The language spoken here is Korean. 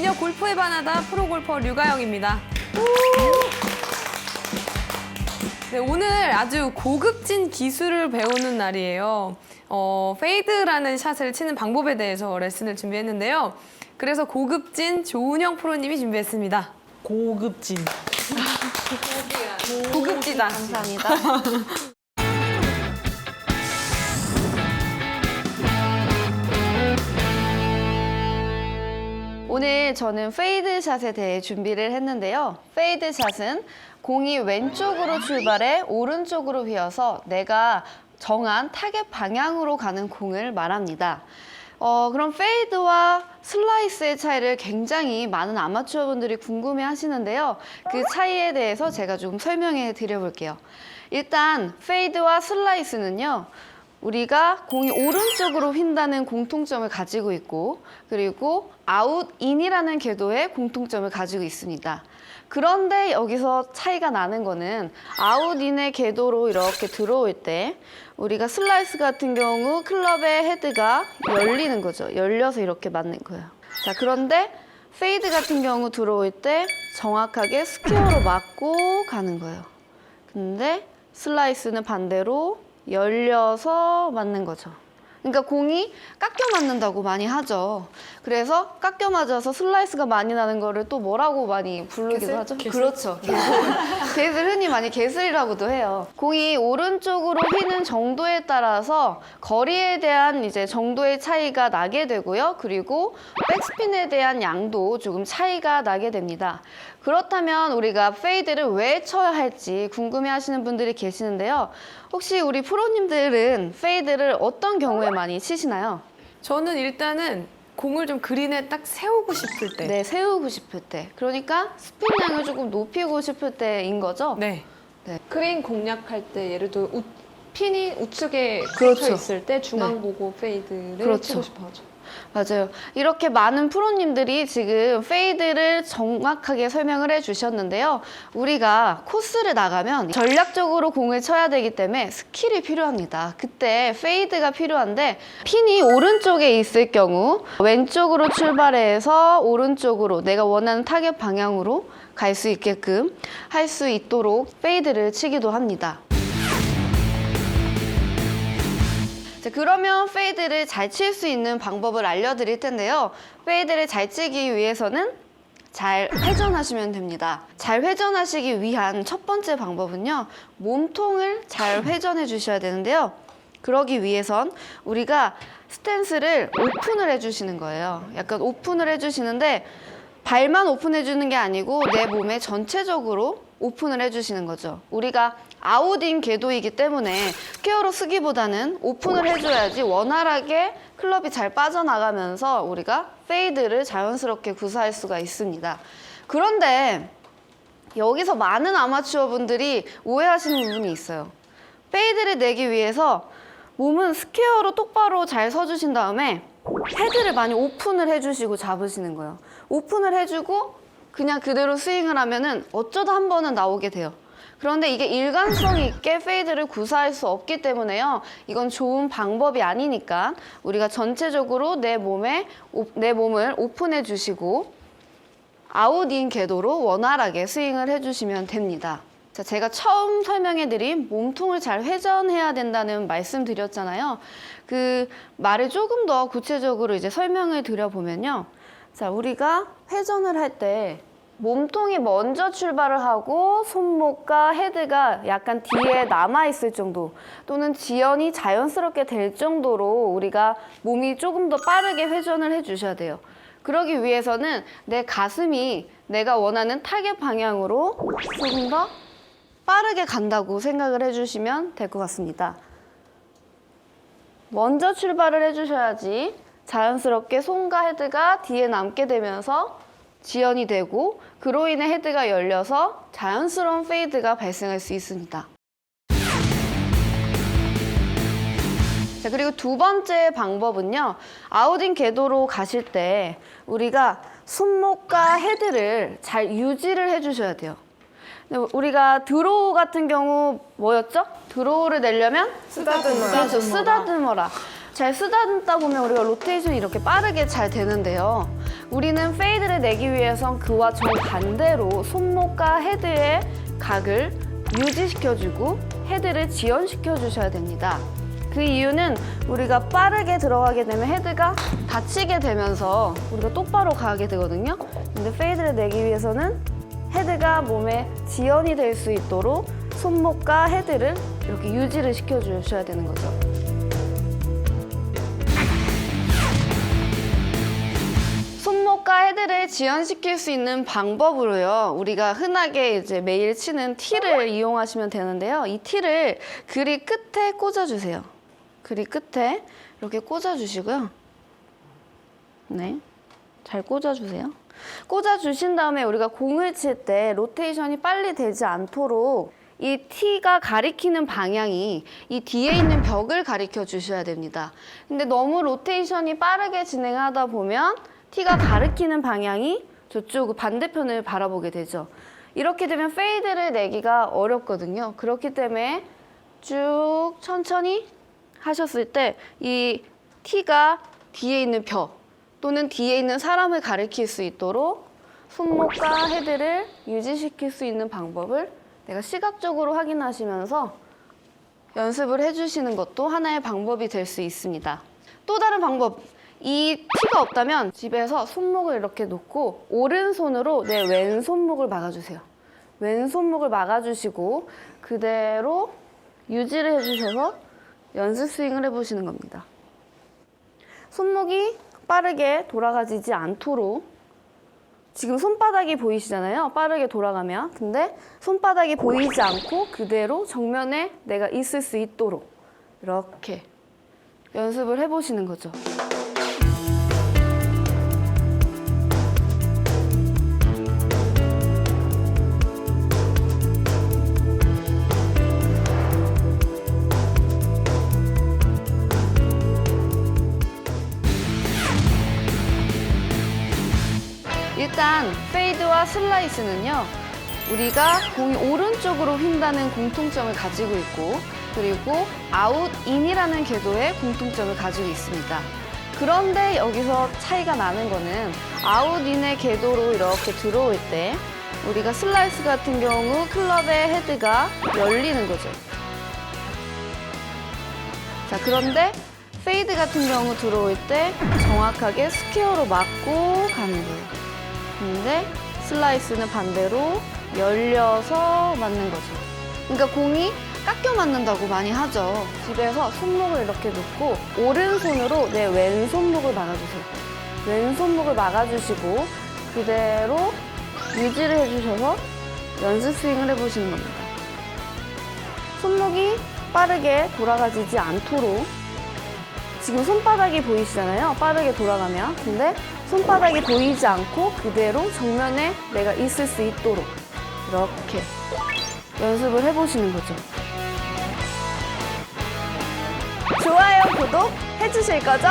안녕하세요. 골프의 바나다 프로골퍼 류가영입니다. 네, 오늘 아주 고급진 기술을 배우는 날이에요. 페이드라는 샷을 치는 방법에 대해서 레슨을 준비했는데요. 그래서 고급진 조은영 프로님이 준비했습니다. 고급진. 고급지다. 감사합니다. 오늘 저는 페이드샷에 대해 준비를 했는데요. 페이드샷은 공이 왼쪽으로 출발해 오른쪽으로 휘어서 내가 정한 타겟 방향으로 가는 공을 말합니다. 그럼 페이드와 슬라이스의 차이를 굉장히 많은 아마추어 분들이 궁금해 하시는데요. 그 차이에 대해서 제가 좀 설명해 드려볼게요. 일단 페이드와 슬라이스는요. 우리가 공이 오른쪽으로 휜다는 공통점을 가지고 있고, 그리고 아웃인이라는 궤도의 공통점을 가지고 있습니다. 그런데 여기서 차이가 나는 거는 아웃인의 궤도로 이렇게 들어올 때 우리가 슬라이스 같은 경우 클럽의 헤드가 열리는 거죠. 열려서 이렇게 맞는 거예요. 자, 그런데 페이드 같은 경우 들어올 때 정확하게 스퀘어로 맞고 가는 거예요. 근데 슬라이스는 반대로 열려서 맞는 거죠. 그러니까 공이 깎여 맞는다고 많이 하죠. 그래서 깎여 맞아서 슬라이스가 많이 나는 거를 또 뭐라고 많이 부르기도 개슬? 하죠. 개슬? 그렇죠. 개슬 흔히 많이 개슬이라고도 해요. 공이 오른쪽으로 휘는 정도에 따라서 거리에 대한 이제 정도의 차이가 나게 되고요. 그리고 백스핀에 대한 양도 조금 차이가 나게 됩니다. 그렇다면 우리가 페이드를 왜 쳐야 할지 궁금해하시는 분들이 계시는데요. 혹시 우리 프로님들은 페이드를 어떤 경우에 많이 치시나요? 저는 일단은 공을 좀 그린에 딱 세우고 싶을 때. 네, 세우고 싶을 때. 그러니까 스핀량을 조금 높이고 싶을 때인 거죠? 네. 그린 공략할 때 예를 들어 핀이 우측에 그렇죠. 꽂혀 있을 때 중앙 네. 보고 페이드를 그렇죠. 치고 싶어 하죠. 맞아요. 이렇게 많은 프로님들이 지금 페이드를 정확하게 설명을 해주셨는데요. 우리가 코스를 나가면 전략적으로 공을 쳐야 되기 때문에 스킬이 필요합니다. 그때 페이드가 필요한데 핀이 오른쪽에 있을 경우 왼쪽으로 출발해서 오른쪽으로 내가 원하는 타겟 방향으로 갈 수 있게끔 할 수 있도록 페이드를 치기도 합니다. 자, 그러면 페이드를 잘 칠 수 있는 방법을 알려드릴 텐데요. 페이드를 잘 치기 위해서는 잘 회전하시면 됩니다. 잘 회전하시기 위한 첫 번째 방법은요. 몸통을 잘 회전해 주셔야 되는데요. 그러기 위해선 우리가 스탠스를 오픈을 해주시는 거예요. 약간 오픈을 해주시는데 발만 오픈해 주는 게 아니고 내 몸에 전체적으로 오픈을 해주시는 거죠. 우리가 아웃인 궤도이기 때문에 스퀘어로 쓰기보다는 오픈을 해줘야지 원활하게 클럽이 잘 빠져나가면서 우리가 페이드를 자연스럽게 구사할 수가 있습니다. 그런데 여기서 많은 아마추어 분들이 오해하시는 부분이 있어요. 페이드를 내기 위해서 몸은 스퀘어로 똑바로 잘 서주신 다음에 헤드를 많이 오픈을 해주시고 잡으시는 거예요. 오픈을 해주고 그냥 그대로 스윙을 하면은 어쩌다 한 번은 나오게 돼요. 그런데 이게 일관성 있게 페이드를 구사할 수 없기 때문에요. 이건 좋은 방법이 아니니까 우리가 전체적으로 내 몸을 오픈해 주시고 아웃인 궤도로 원활하게 스윙을 해주시면 됩니다. 자, 제가 처음 설명해드린 몸통을 잘 회전해야 된다는 말씀 드렸잖아요. 그 말을 조금 더 구체적으로 이제 설명을 드려보면요. 자, 우리가 회전을 할 때 몸통이 먼저 출발을 하고 손목과 헤드가 약간 뒤에 남아있을 정도 또는 지연이 자연스럽게 될 정도로 우리가 몸이 조금 더 빠르게 회전을 해주셔야 돼요. 그러기 위해서는 내 가슴이 내가 원하는 타겟 방향으로 조금 더 빠르게 간다고 생각을 해주시면 될 것 같습니다. 먼저 출발을 해주셔야지 자연스럽게 손과 헤드가 뒤에 남게 되면서 지연이 되고 그로 인해 헤드가 열려서 자연스러운 페이드가 발생할 수 있습니다. 자, 그리고 두 번째 방법은요. 아웃인 궤도로 가실 때 우리가 손목과 헤드를 잘 유지를 해주셔야 돼요. 우리가 드로우 같은 경우 뭐였죠? 드로우를 내려면 쓰다듬어라. 그렇죠. 쓰다듬어라. 잘 쓰다듬다 보면 우리가 로테이션이 이렇게 빠르게 잘 되는데요. 우리는 페이드를 내기 위해선 그와 정반대로 손목과 헤드의 각을 유지시켜주고 헤드를 지연시켜 주셔야 됩니다. 그 이유는 우리가 빠르게 들어가게 되면 헤드가 닫히게 되면서 우리가 똑바로 가게 되거든요. 근데 페이드를 내기 위해서는 헤드가 몸에 지연이 될 수 있도록 손목과 헤드를 이렇게 유지를 시켜주셔야 되는 거죠. 손목과 헤드를 지연시킬 수 있는 방법으로요. 우리가 흔하게 이제 매일 치는 티를 이용하시면 되는데요. 이 티를 그립 끝에 꽂아주세요. 그립 끝에 이렇게 꽂아주시고요. 네, 잘 꽂아주세요. 꽂아주신 다음에 우리가 공을 칠 때 로테이션이 빨리 되지 않도록 이 티가 가리키는 방향이 이 뒤에 있는 벽을 가리켜 주셔야 됩니다. 근데 너무 로테이션이 빠르게 진행하다 보면 티가 가리키는 방향이 저쪽 반대편을 바라보게 되죠. 이렇게 되면 페이드를 내기가 어렵거든요. 그렇기 때문에 쭉 천천히 하셨을 때 이 티가 뒤에 있는 벽 또는 뒤에 있는 사람을 가리킬 수 있도록 손목과 헤드를 유지시킬 수 있는 방법을 내가 시각적으로 확인하시면서 연습을 해주시는 것도 하나의 방법이 될 수 있습니다. 또 다른 방법, 이 티가 없다면 집에서 손목을 이렇게 놓고 오른손으로 내 왼손목을 막아주세요. 왼손목을 막아주시고 그대로 유지를 해주셔서 연습 스윙을 해보시는 겁니다. 손목이 빠르게 돌아가지지 않도록 지금 손바닥이 보이시잖아요. 빠르게 돌아가면. 근데 손바닥이 보이지 않고 그대로 정면에 내가 있을 수 있도록 이렇게 연습을 해보시는 거죠. 일단 페이드와 슬라이스는요, 우리가 공이 오른쪽으로 휜다는 공통점을 가지고 있고 그리고 아웃인이라는 궤도의 공통점을 가지고 있습니다. 그런데 여기서 차이가 나는 거는 아웃인의 궤도로 이렇게 들어올 때 우리가 슬라이스 같은 경우 클럽의 헤드가 열리는 거죠. 자, 그런데 페이드 같은 경우 들어올 때 정확하게 스퀘어로 맞고 가는 거예요. 근데 슬라이스는 반대로 열려서 맞는 거죠. 그러니까 공이 깎여 맞는다고 많이 하죠. 집에서 손목을 이렇게 놓고 오른손으로 내 왼손목을 막아주세요. 왼손목을 막아주시고 그대로 유지를 해주셔서 연습 스윙을 해보시는 겁니다. 손목이 빠르게 돌아가지지 않도록 지금 손바닥이 보이시잖아요. 빠르게 돌아가면. 근데 손바닥이 보이지 않고 그대로 정면에 내가 있을 수 있도록 이렇게 연습을 해보시는 거죠. 좋아요, 구독 해주실 거죠?